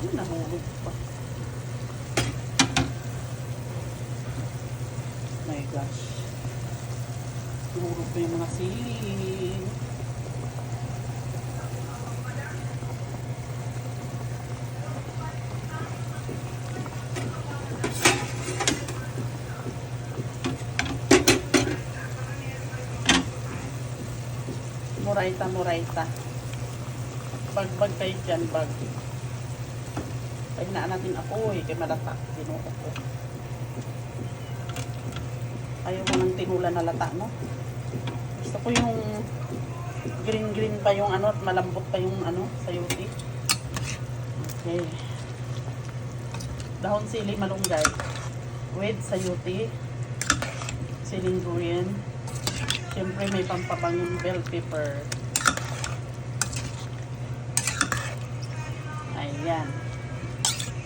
Nahulog pa. My gosh. Nahulog pa yung mga sili. Murayta. Bag kayo dyan, bag. Pahinaan natin ako kay malata. Dinuko ko. Ayaw ko ng tinula na lata, no? Gusto ko yung green pa yung ano at malambot pa yung ano, sayuti. Okay. Dahon sili malunggay. With sayuti. Siling green. Siyempre may pampabangong bell pepper. Ayan.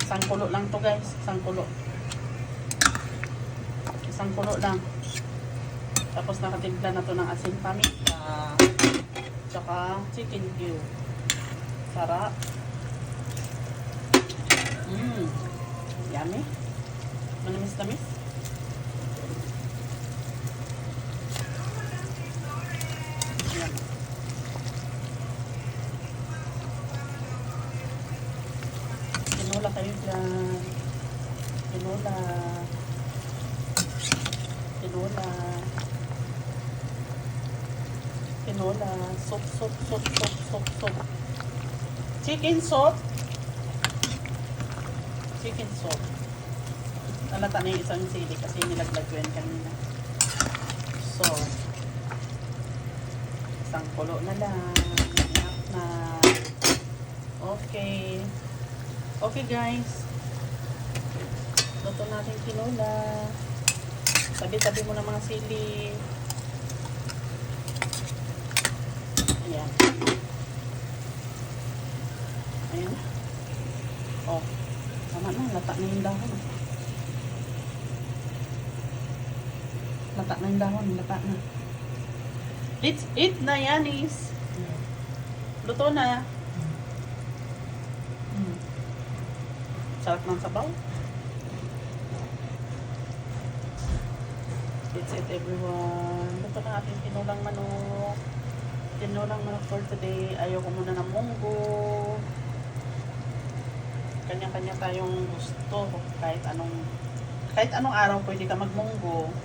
Isang kulo lang to guys. Isang kulo lang. Tapos nakatimpla na to ng asin paminta. Tsaka chicken cube. Sarap. Yummy. Manamis-namis. Ayan. Tinola kayo dyan. Tinola. Soup. Chicken soup. Nalata na yung isang sili kasi nilaglag ko yan kanina. So, isang kulo na lang. Na. Okay. Okay guys. Luto natin tinola. Tabi-tabi mo ng mga sili. Ayan. Oh. Tama na. Lata na yung dahon. Lata na. It's it na yanis. Luto na. Sarap ng sabaw. That's it everyone. Luto na ating tinulang manok. For today. Ayoko muna ng munggo. Kanya-kanya tayong gusto. Kahit anong araw pwede ka magmunggo.